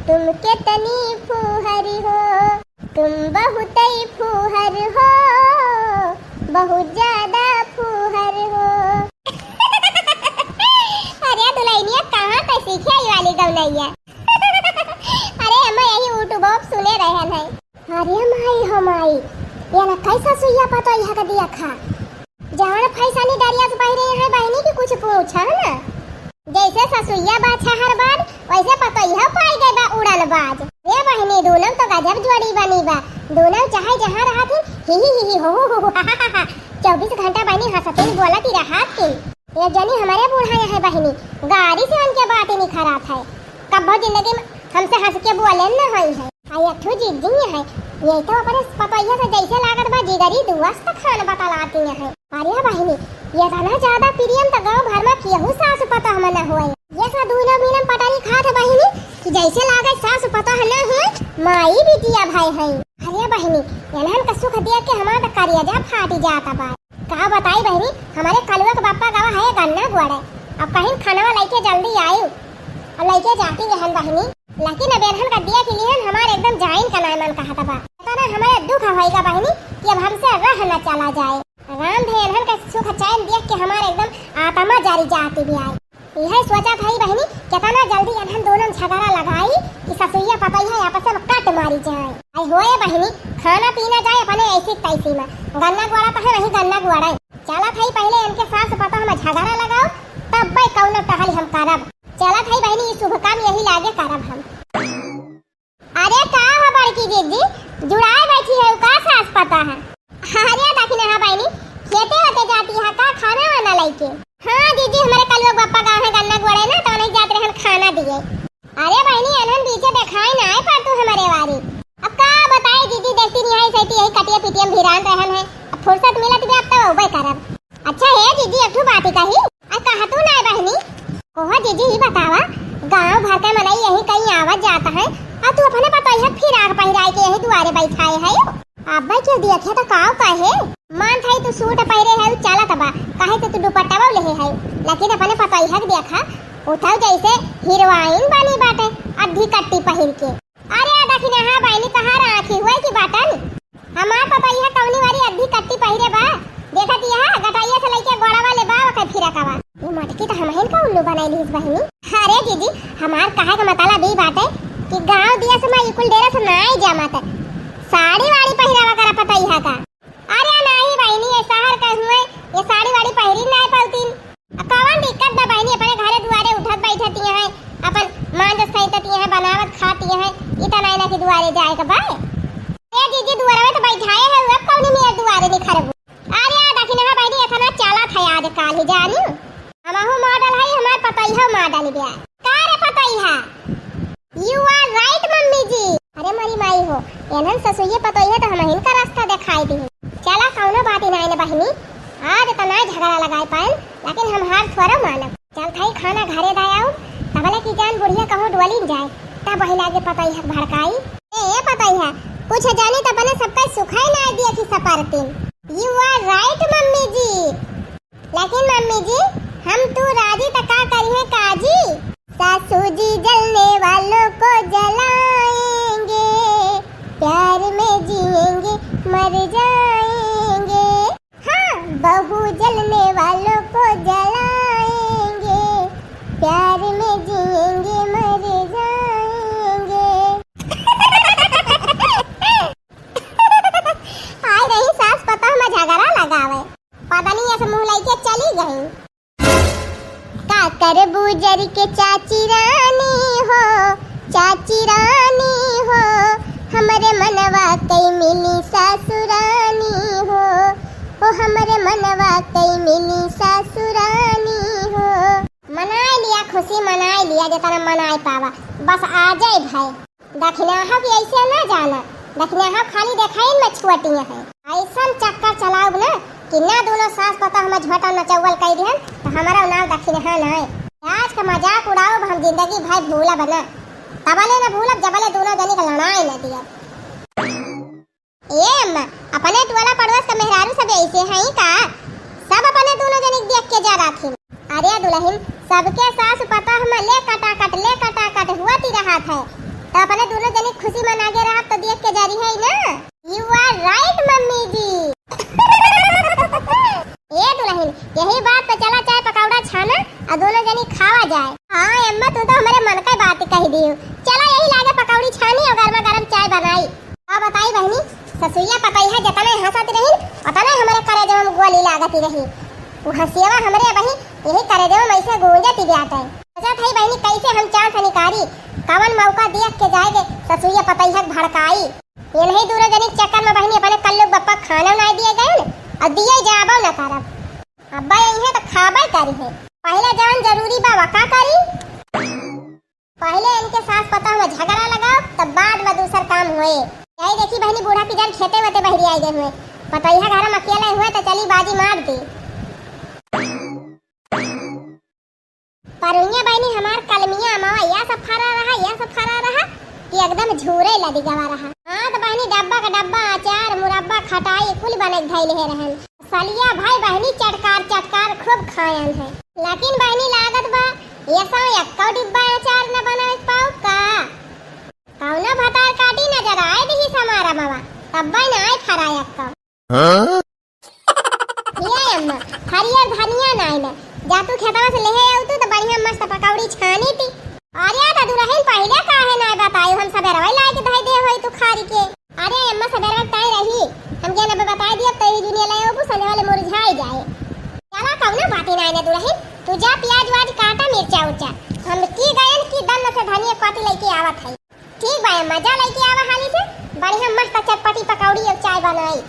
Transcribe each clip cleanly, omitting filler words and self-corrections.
तुम कितनी फूहर हो, तुम बहुत ही फूहर हो, बहुत ज्यादा फूहर हो। अरे दुल्हनिया कहाँ पे सीखे ये वाली गवनैया? अरे हम यही यूट्यूब सुने रहे हैं। अरे माई हो माई, ये ना कैसा सुइया पता यह का दिया खा जहाँ फैसानी डरिया से पहरे हैं बहनी की कुछ पूछा है ना। जैसे ससुइया बाछा हर बार वैसे पता यह पाई गए बा उड़न बाज। ये बहनी दोनों तो गजब जोड़ी बनी बा। दोनों चाहे जहाँ रहा थी ही हो 24 घंटा बहनी हंसते ही बोलत ही रहा थी। ये जनी हमारे बूढ़ा है बहनी गाड़ी से उनके बात ही नहीं खराब है। कब जिंदगी में हमसे हंस के बोले न होई है। आई अठू जीजी है ये तो अपने पतैया से जैसे लागत बा जिगरी दुआस तक खाना बतलाती है। अरे बहनी ये तना ज्यादा प्रियम तो गांव भर में केहू सास पता हम न होए। ये सा दूना बीनम पटारी खात बहनी कि जैसे लागे सास पता न हो माई बिटिया भाई है। अरे बहनी एनहन का सुख दिया के हमारा तो करिया फाटी जाता बा। का बताई बहनी हमारे कलवा के पापा गावा है गन्ना गुआड़े। अब कहीं खाना लेके जल्दी आयु और लेके जाती रहन बहनी। लेकिन अब एनहन का दिया के लिए हमारे एकदम जाइन का नाम कहा था बा। पता हमारे दुख होएगा बहनी कि अब हमसे रह न चला जाए। राम भे एनहन का सुख चैन देख के हमारे एकदम आत्मा जारी जाती भी आई। यह सोचा था बहनी कितना जल्दी एनहन दोनों झगड़ा लगाई कि ससुइया पतैया आपस में कट मारी जाए। आई होए बहनी खाना पीना जाए अपने ऐसी तैसी में गन्ना गुआड़ा तो है वही गन्ना गुआड़ा चला था पहले इनके सास पता हम झगड़ा लगाओ तब भाई कौन टहल हम करब। चला था बहनी शुभ काम यही लागे करब हम। अरे का है बड़की दीदी जुड़ाए बैठी है का सास पता है। अरे देखना है बहनी खेते होते जाती है का खाना वाना लेके। हाँ दीदी हमारे कल लोग पापा गाँव है गन्ना गुआड़े ना तो नहीं जाते रहन खाना दिए। अरे बहनी अनहन पीछे दिखाई ना आए पर तू हमारे वारी। अब का बताए दीदी देखती नहीं है सही यही कटिया पिटियम भिरान रहन है। अब फुर्सत मिला तो अब तो उबे करब। अच्छा है दीदी एक बात कही अब कहा तू ना बहनी कोहा दीदी ही बतावा गांव भर का मलाई यही कहीं आवत जाता है और तू अपने पतैया फिर आग पहिराए के यही दुआरे बैठाए है। अब भाई क्यों देखे तो काव काहे मान थाई तू सूट पहिरे है चला तबा काहे तो तू दुपट्टा ले है। लेकिन अपने पतैया देखा उठाओ जैसे हीरोइन बनी बाटे अद्धी कट्टी पहिर के। अरे देखिना हां बहनी कहां आंखी हुए की बाटन हमार पतैया कौनी वाली अद्धी कट्टी पहिरे बा देखत यहां गटाइया से लेके गोड़ा वाले बा के फिरा कावा ये मटकी तो हमहिन का उल्लू बनाई लीस बहनी। अरे दीदी हमार कहे का मतलब ई बाटे कि गांव दिया से मैं इकुल डेरा से नाई जमात साड़ी वाड़ी पहिरावा करा पतैया का। अरे नहीं बहनी ये शहर का हुए ये साड़ी वाड़ी पहिरी ना पाउतीन कौन दिक्कत बा बहनी अपने घरे दुआरे उठत बैठती है अपन मांज सहितती है बनावत खाती है इतना नहीं ना कि दुआरे जाए का बा। ए दीदी दुआरे में तो बैठाए है अब कौन मेरे दुआरे नहीं खरब। अरे देखिना हां बहनी इतना चला था आज काल ही जानी हमहु मॉडल है हमार पतैया मॉडल बिया का रे पतैया। यू आर राइट मम्मी जी। अरे मारी माई हो एनन ससुइया पतैया तो हमहिन का रास्ता दिखाई दी। चला कौनो बात ही नहीं बहनी आज तो ना झगड़ा लगाए पाए लेकिन हम हार थोड़ा मानब। चल थाई खाना घरे दायाऊ तबले की जान बुढ़िया कहो डोली जाए तब वही लागे पतैया भड़काई। ए पतैया कुछ जानी तो बने सबका सुखाई ना दिया कि सपारती। यू आर राइट मम्मी जी। लेकिन मम्मी जी हम तू राजी तो का करी है काजी सासू जी जलने वालों को जलाएंगे प्यार में जिएंगे मर जाएंगे। हाँ बहू जलने वालों को जलाएंगे प्यार में जिएंगे मर जाएंगे। आए रही सास पता मैं झगड़ा लगावे पता नहीं ऐसे मुंह लेके चली गई। काकर बुजर के चाची रानी हो हमरे मनवा कई मिली सासुरानी हो ओ हमरे मनवा कई मिली सासुरानी हो। मनाए लिया खुशी मनाए लिया जितना मनाए पावा बस आ जाए भाई। दखना हम ऐसे ना जाना दखना हम खाली देखाई में छुअटिया है ऐसा चक्कर चलाओ ना कि ना दोनों सास पता हम झोटा नचौल कई दिहन तो हमारा नाम दखिन है ना आज का मजाक उड़ाओ हम जिंदगी भाई भूला बना तबले ना भूलब जबले दोनों जनी का लड़ाई न दिया। ए अम्मा अपने टोला पड़ोस का मेहरारू सब ऐसे हैं का सब अपने दोनों जनी देख के जा रखी। अरे दुल्हन सबके सास पता हम ले कटा कट हुआ ती रहा था तो अपने दोनों जने खुशी मना के रहा तो देख के जारी है ना। यू आर राइट मम्मी जी। ये दुल्हन यही बात पे चला चाय पकौड़ा छाना और दोनों जनी खावा जाए। हाँ अम्मा तू तो हमारे मन का बात कह दी हो। चला यही लागे पकौड़ी छानी और गर्मा गर्म चाय बनाई। अब बताई बहनी ससुइया पतैया जतने हंसत रही उतने हमारे करेजे में गोली लागती रही। वो हंसियावा हमरे बही यही करेजे में ऐसे गूंजती जाता है। सोचा थई बहनी कैसे हम चांद से निकारी कवन मौका देख के जाएगे ससुइया पतैया भड़काई। ये नहीं दूर जनी चक्कर में बहनी अपने कल्लू बप्पा खाना ना दिए गए और दिए जाबो न करब। अब्बा यही है तो खाबे करी है। पहले जान जरूरी बा वका करी। पहले इनके साथ पता में झगड़ा लगाओ तब बाद में दूसर काम होए। यही देखी बहनी बूढ़ा की जन खेते वेते बहरी आई गए हुए पतैया घर में अकेले हुए तो चली बाजी मार दी। परुनिया बहनी हमार कलमिया मावा या सब खरा रहा कि एकदम झूरे लदी गवा रहा। हाँ तो बहनी डब्बा का डब्बा अचार मुरब्बा खटाई कुल बने धैले है रहन। सलिया भाई बहनी चटकार खूब खायन है। लेकिन बहनी लागत बा ये सौ एक डिब्बा अचार न बनावे पाऊ का। कौना भतार काटी नजर आए दी समारा मावा तब न आए फराया का। ये अम्मा हरियर धनिया नाई न जा तू खेतवा से लेहे आउ तो बढ़िया मस्त पकौड़ी छानी थी। अरे दादू रहन पहले काहे ना बतायो हम सबेरा वाला लाए के धई दे होई तू खारी के। अरे अम्मा सबेरा ताई रही हम के ना बता दिया तई दुनिया लाए वो संगे वाले मुरझाई जाए। चला कौना बाती ना ने दुरहिन तू जा प्याज वाज काटा मिर्चा उचा हम की गयन की दन से धनिया पाती लेके आवत है। ठीक बा मजा लेके आवा हाली से बढ़िया मस्त चटपटी पकौड़ी और चाय बनाई।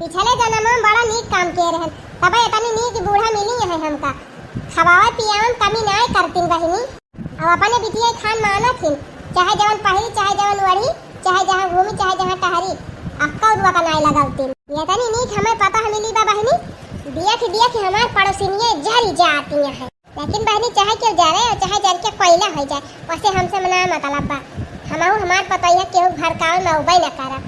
पिछले जन्म में बड़ा नीक काम किए रहन तब इतनी नीक बूढ़ा मिली है हमका खवावा पियावन कमी नाय करतीन बहिनी। अब अपने बिटिया खान माना थी चाहे जवन पहली चाहे जवन वड़ी चाहे जहां घूमी चाहे जहां टहरी अक्का उदवा का नाय लगावती। ये तनी नीक हमें पता है मिली बा बहिनी दिया कि हमार पड़ोसिनिये जरी जाती है। लेकिन बहनी चाहे क्यों जा रहे और चाहे जर के कोयला हो जाए वैसे हमसे मना मतलब बा हमहु हमार पता है केहू भड़काव में उबई न करा।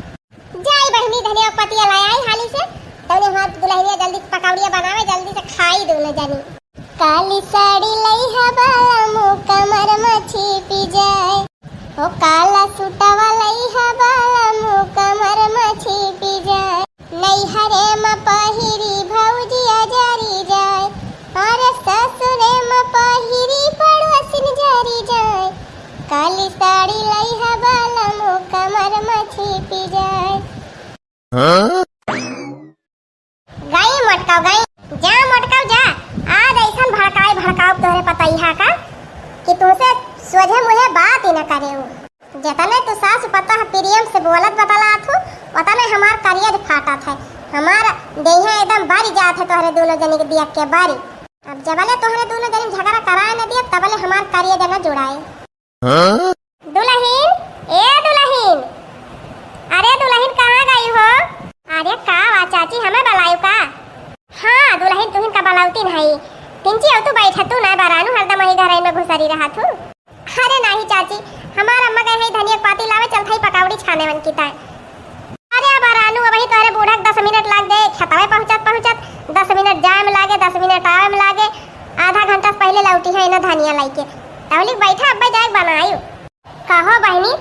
जाई बहनी धनिया पतिया लाई आई हाली से तौने हाथ दुल्हनिया जल्दी पकौड़िया बनावे जल्दी से खाई दोनों जनी। काली साड़ी लई है बाला मुँह कमर में छिपी जाए ओ काला सूटवा लई है बाला मुँह कमर में छिपी जाए। नहीं हरे में पहिरी भौजिया जारी जाए और ससुरे में पहिरी पड़ोसिन जारी जाए। काली साड़ी लई है बाला मुँह कमर में छिपी जाए। गई मटकाओ जा आज ऐसा भड़काओ तोहरे पतैया का कि तुमसे सोझे मुहे बात ही न करे हो। जतने तू सास पता है प्रियम से बोलत बतलात हो उतने हमार करियर फाटा था हमारा देहा एकदम बारी जात है तोहरे दोनों जनी के दिया के बारी। अब जबले तोहरे दोनों जनी झगड़ा कराए न दिया तबले हमार करियर न जुड़ाए। दुल्हन अरे दुल्हन कहाँ गई हो? अरे का चाची हमें बलायू का? हाँ दुल्हन तुहिन का बलाउती नहीं पिंची तू बैठा तू ना बरानू हरदम वही घर में घुसरी रहा तू। अरे नहीं चाची हमारा अम्मा गए है धनिया पाती लावे चल थई पकौड़ी छाने मन की ताय। अरे बरानू वही तोरे बूढ़ा 10 मिनट लाग गए खतवे पहुंचत 10 मिनट जाए में लागे 10 मिनट आवे में लागे आधा घंटा पहले लौटी है ना धनिया लाइके तौली बैठा अब्बा जाए बनायू। कहो बहनी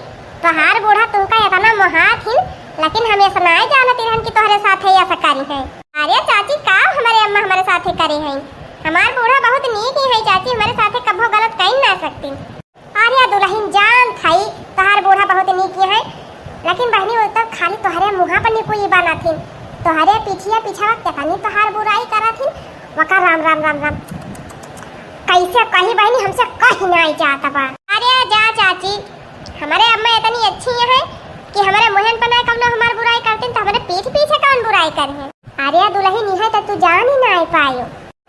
तोहार बूढ़ा तुमका इतना मोहात ही लेकिन हमें सुनाए जानती रहन कि तोहरे साथ है ऐसा करी है। अरे चाची का हमारे अम्मा हमारे साथ करे हैं हमार बूढ़ा बहुत नीक ही है चाची हमारे साथ कभो गलत कहीं ना सकती। अरे दुल्हन जान थाई तोहार बूढ़ा बहुत नीक है लेकिन बहनी वो तब खाली तोहरे मुहा पर कोई बाना थी तोहरे पीछा कहानी तोहार बुराई करा थी वका राम कैसे कही बहनी हमसे कहीं ना जाता बा। अरे जा चाची हमारे अम्मा इतनी अच्छी है कि हमारे मोहन पर ना कौन हमार बुराई करते तो हमारे पीछे कौन बुराई करे हैं। अरे दुल्हन यह तो तू जान ही ना पायो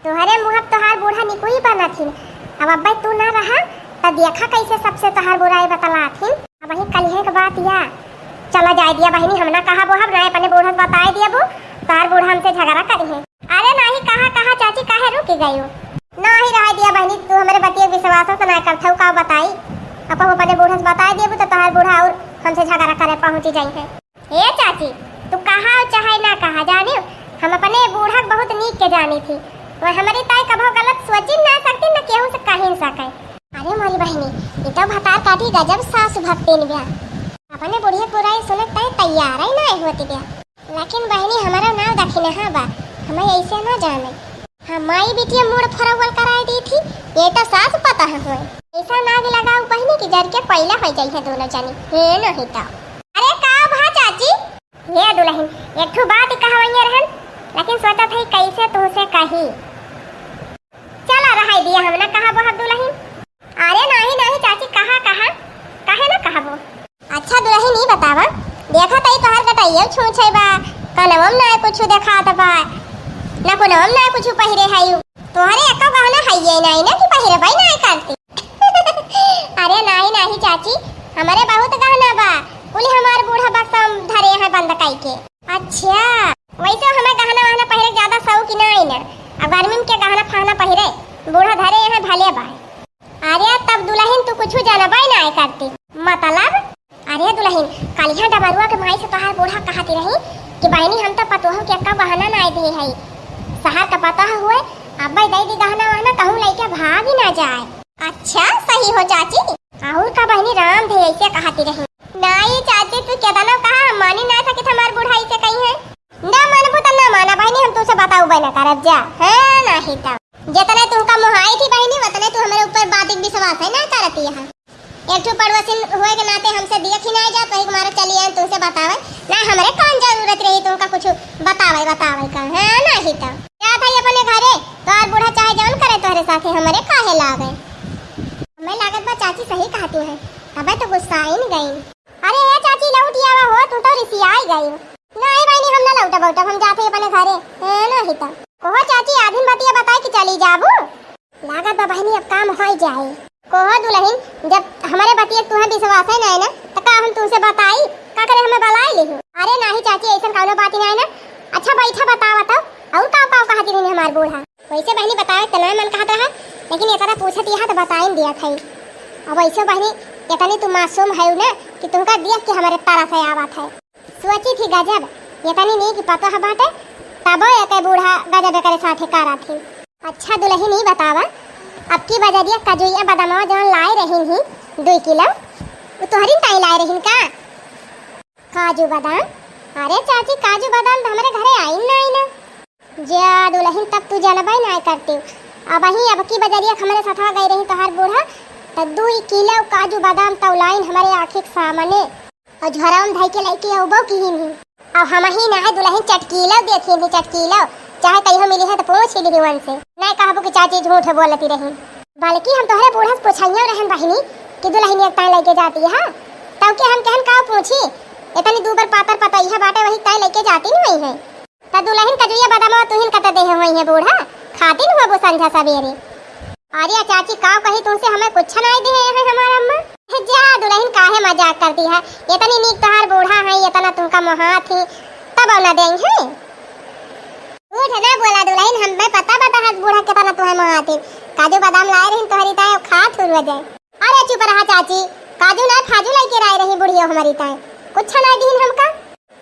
तोहरे मुँह तोहार बूढ़ा निकोई बना थी। अब अब्बा तू ना रहा तब देखा कैसे सबसे तोहार बुराई बतला थी। अब वही कलिहे के बात या चला जाए दिया बहनी हमने कहा वो हम ना अपने बूढ़ा बताए दिया वो तोहार बूढ़ा हमसे झगड़ा करी है। अरे नहीं कहा चाची काहे रुक गई हो ना ही रह दिया बहनी तू हमारे बतिया विश्वास तो ना करता का बताई अब हम अपने बूढ़ा से बताए दिए तो तोहार बूढ़ा और हमसे झगड़ा करे पहुंची जाए है। ए चाची तू कहा चाहे ना कहा जाने हम अपने बूढ़ा बहुत नीक के जानी थी और हमारी ताई कभो गलत सोची ना सकती न केहू से कहीं सके। अरे मोरी बहनी, ये तो भतार काटी गजब सासु भक्तिन बिया। अपने बुढ़िया पुराई सुनत तय तैयार ही नहीं होती बिया। लेकिन बहनी हमारा नाव दखिना हाँ बा, हमें ऐसे न जाने। हमारी बिटिया मूड फरवल कराई दी थी, ये तो सास पता है हमें। ऐसा नाग लगाओ बहनी की जर के पहला हो जाइए दोनों जानी। हे नहीं तो अरे का भा चाची, ये दुल्हन एक ठो बात कहवइया रहन, लेकिन सोचा थी कैसे तुमसे कही। चला रहा दिया हमने कहा बहुत दुल्हन। अरे नहीं नहीं चाची, कहा काहे ना कहबो। अच्छा दुल्हन ही बतावा, देखा तई तोहर कटाइयो छूछे बा, कनवम ना कुछ देखा त बा, ना कोनवम ना कुछ पहिरे हायु। तोहरे एको गहना हइये नहीं ना कि पहिरे भाई नहीं करती। अरे नहीं नहीं चाची, हमारे बहुत गहना बा, बोले हमार बूढ़ा बक्सम धरे हैं बंद काई के। अच्छा वैसे हमें गहना वहना पहिरे ज्यादा शौक नहीं ना, अब गर्मी के गहना फाना पहिरे बूढ़ा धरे हैं भले बा। अरे तब दुल्हन तू कुछ जाना बाई ना करती मतलब। अरे दुल्हन कालिया डबरुआ के माई से तोहार बूढ़ा कहती रही कि बहनी हम तो पतोह के का गहना ना दे है, शहर का पता हुए अब दे दी गहना वहना कहूं लेके भाग ही ना जाए। अच्छा सही हो चाची, और का बहनी राम थे ऐसे कहती रही। नहीं चाची तू क्या दाना कहा मानी ना सके हमार बूढ़ा ऐसे कही है। ना मानबो त ना माना बहनी, हम तुझसे बताऊ बना करब जा है नहीं तो जितने तुमका मोहाई थी बहनी उतने तू हमारे ऊपर बातिक विश्वास है ना करती है। एक ठो पड़ोसी हुए के नाते हमसे दिया ही ना जा तो एक मारे चली आए तुमसे बतावे ना, हमारे कौन जरूरत रही तुमका कुछ बतावे का है नहीं तो क्या था अपने घरे तो और बूढ़ा चाहे जौन करे तोहरे साथे हमारे काहे लागे। हमें लागत बा चाची सही कहती है, अबे तो गुस्सा आई नहीं गई। अरे ये चाची लौटिया हो तू तो रिसिया आई गई। नहीं बहनी हम ना लौटा बौटा, हम जाते अपने घरे है नहीं तो कोहो चाची आधीन बतिया बताई कि चली जाबू। लागत बा बहनी अब काम हो जाए। कोहो दुल्हन जब हमारे बतिया तुम्हें विश्वास है नहीं ना तो का हम तुमसे बताई का करे हमें बलाई ली। अरे नहीं चाची ऐसा कौनो बात नहीं ना। अच्छा बैठा बताओ और का कहती रही हमार बूढ़ा। वैसे बहनी बताओ तना मन कहता है, लेकिन ये तरह पूछती है तो बताई दिया था। अब वैसे बहनी इतनी तुम मासूम है ना कि तुमका देख के हमारे तारा से आवत है। सोची थी गजब इतनी नहीं कि पता है बात है, तब एक बूढ़ा गजब करे साथे कारा थी। अच्छा दुल्हन नहीं बतावा, अब की बजरिया कजुइया बदामवा जवन लाए रहीन ही 2 किलो वो तोहरी ताई लाए रहीन का काजू बादाम। अरे चाची काजू बादाम तो हमारे घरे आई ना जा दुल्हन, तब तू जानबाई ना करती। अब की बजरिया हमारे साथ गई रही तोहार बूढ़ा तो 2 किलो काजू बादाम तो लाइन हमारे आँखी के सामने और झोराम धाई के लेके अबो की ही नहीं। अब हम ही ना है दुल्हन चटकीलो देखी भी चटकीलो चाहे कहीं मिली है तो पूछ ली वन से नहीं कहबो कि चाची झूठ बोलती रही। बल्कि हम तोहरे बूढ़ा से पूछाइयो रहन बहिनी कि दुल्हन एक ताई लेके जाती है तब के हम कहन का पूछी इतनी 2 बार पातर पतैया बाटे वही ताई लेके जाती नहीं है त दुल्हन कजुइया बादाम तुहिन कत दे होई है बूढ़ा खाती न हो संझा सवेरे। अरे चाची का कही तुमसे हमें कुछ नहीं दे है हमारा अम्मा। जा दुल्हन काहे मजाक करती है, इतनी नीक तोहार बूढ़ा है इतना तुमका मोहा थी तब ना देंगे। झूठ ना बोला दुल्हन, हमें पता है बूढ़ा के तना तुम्हें मोहा थी। काजू बादाम लाए रही तोहरी ताई खात हुआ जाए। अरे चुप रहा चाची, काजू ना खाजू लेके आए रही बुढ़िया हमारी ताई, कुछ ना दीन हमका।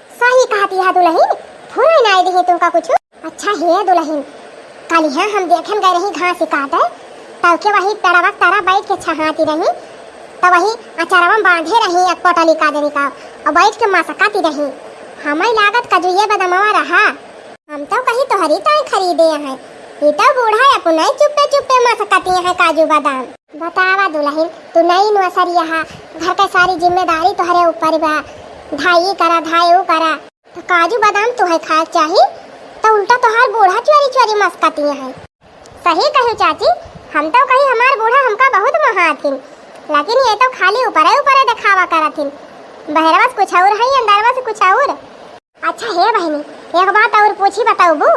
सही कहती है दुल्हन, फूल ना दी तुमका कुछ। अच्छा है दुल्हन, कल यहाँ हम देखन गए रही घास काटे तब के वही पेड़वा तारा बैठ के छहाती रही तो वही अचारवा बांधे रही एक पोटली काजरी का और बैठ के मसकाती रही। हमें लागत कजुइया बदमवा रहा, हम तो कहीं तोहरी ताई खरीदे हैं, ये तो बूढ़ा अपना चुप्पे मसकाती है काजू बादाम। बतावा दुल्हन तू नहीं नौसर यहाँ घर के सारी जिम्मेदारी तोहरे ऊपर बा, धाई करा धाई करा तो काजू बादाम तुम्हें खा चाहिए तो उल्टा तोहार बूढ़ा चोरी मस्काती है। सही कही चाची, हम तो कहीं हमार बूढ़ा हमका बहुत महाथिन, लेकिन ये तो खाली ऊपर दिखावा करथिन, बहरवा से कुछ और है अंदरवा से कुछ और। अच्छा है बहनी एक बात और पूछी बताऊ बू।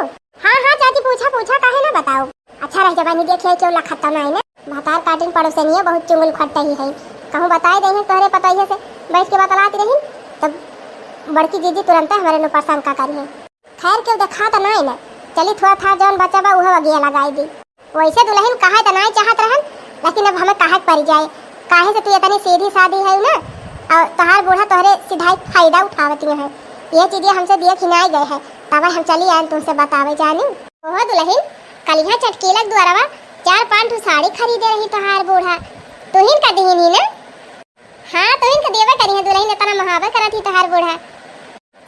हाँ चाची पूछा काहे ना बताओ। अच्छा रह बहनी देखिए क्यों लखता ना है ना भातार काटिन पड़ोसनिया बहुत चुंगल खट्टा ही है, कहूँ बताए देंगे तोहरे पतैया से बैठ के बतलाती रही तब बड़की दीदी तुरंत हमारे नो परेशान का करी है। खैर क्यों देखा तो नहीं ना, चली थोड़ा था जौन बचा बा उहे वगिया लगाई दी। वैसे दुल्हन कहा तो नहीं चाहत रहन, लेकिन अब हमें कहा पड़ जाए काहे से तू इतनी सीधी सादी है ना और तोहार बूढ़ा तोहरे सीधा फायदा उठावती है। ये चीजें हमसे देख ही नहीं गए है तब हम चली आए तुमसे बतावे जानी। ओह दुल्हन कल यहाँ चटकीलक द्वारा 4-5 साड़ी खरीदे रही तोहार बूढ़ा तुहिन का दीन ही ना। हाँ तुहिन का देवा करी है दुल्हन इतना महावर करा थी तोहार बूढ़ा।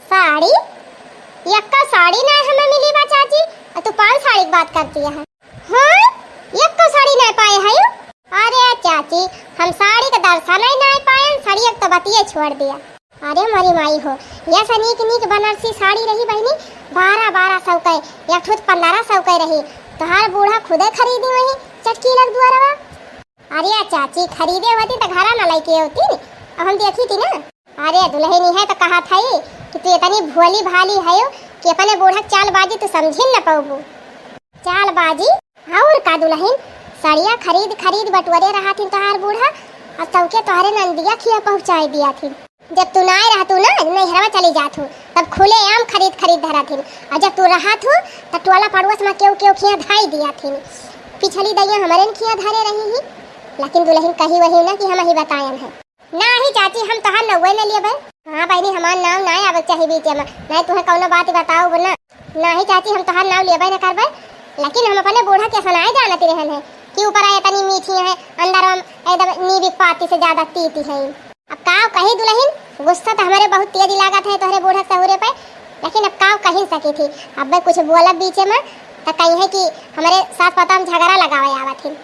साड़ी यक्का साड़ी ना हमें मिली बा चाची और तू 5 साड़ी की बात करती है। हाँ यक्का साड़ी ना पाए है। अरे चाची हम साड़ी का दर्शन ही ना पाए साड़ी एक तो बतिये छोड़ दिया। अरे मरी माई हो यह नीक नीक बनारसी साड़ी रही बहनी 1200 के एक ठुत 1500 के रही तोहार बूढ़ा खुदे खरीदी वही चटकी लग दुआरवा। अरे चाची खरीदे होती तो घरा ना लेके होती अब हम देखी थी ना। अरे दुल्हनी है तो कहा था कि तू इतनी भोली भाली है कि अपने बूढ़ा चालबाजी तो समझी न पाऊबू। चालबाजी और का दुल्हन साड़िया खरीद खरीद बटवरे रहा थी तोहार बूढ़ा और तवके तोहरे नंदिया खिया पहुँचाई दिया थी। जब तू ना रहतू ना नैहरवा चली जात हो तब खुले आम खरीद खरीद धरा थी और जब तू रहत हो तब टोला पड़ोस में केव केव खिया धाई दिया थी। पिछली दैया हमारे खिया धरे रही ही लेकिन दुल्हन कही वही ना कि हम ही बतायन है ना ही चाची हम तोहार नौवे न लिए भाई। हाँ बहनी हमार नाम ना आवे चाहिए बीच में नहीं तुम्हें कौनो बात बताओ बोलना ना ही चाची हम तोहार नाम लिए न करबे लेकिन हम अपने बूढ़ा के सुनाए जानते रहन है कि ऊपर आए इतनी मीठी है अंदर हम एकदम नीबी पाती से ज्यादा तीती है। अब काव कही दुल्हन गुस्सा तो हमारे बहुत तेज लागत है तोहरे बूढ़ा सहुरे पे लेकिन अब काव कही सकी थी अब कुछ बोलब बीच में तो कही है कि हमारे साथ पता हम झगड़ा लगावे आवत थी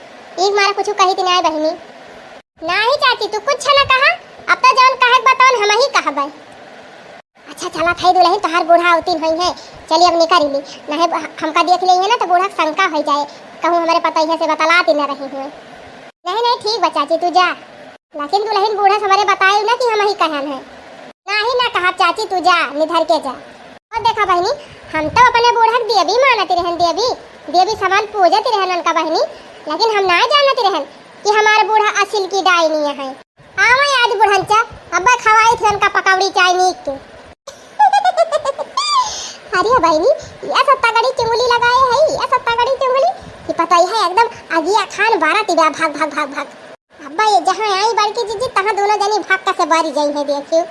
एक मारा कुछ कही थी ना बहनी। नहीं चाची तू कुछ ना कहा अब तो जौन कहे बताओ हम ही कहबे। अच्छा चला थाई दुल्हन तोहार बूढ़ा अवतीन हुई है चलिए अब निकल ली नहीं हमका देख लेंगे ना तो बूढ़ा शंका हो जाए कहूँ हमारे पता ही से बतलाती न रही हुए। नहीं ठीक बा चाची तू जा लेकिन दुल्हन बूढ़ा हमारे बताए ना कि हम ही कहन है नहीं ना कहा चाची तू जा निधर के जा। और देखा बहनी हम तो अपने बूढ़ा देवी मानती रहन देवी समान पूजती रहन उनका बहनी लेकिन हम ना जानती रहन कि हमारा बूढ़ा असिल की डायनी है। आवे आज बुढ़ंचा अब्बा खवाई थे उनका पकौड़ी चाय नीक के। अरे बहनी यह सब तगड़ी चुंगली लगाए है यह सब तगड़ी चुंगली कि पता ही है एकदम अगिया खान 12 तिबा भाग अब्बा ये जहाँ आई बड़की जीजी तहाँ दोनों जनी भाग का से बारी गई है देखियो।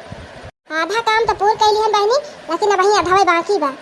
आधा काम तो पूर कैली है बहनी लेकिन अब वही आधा बाकी बा।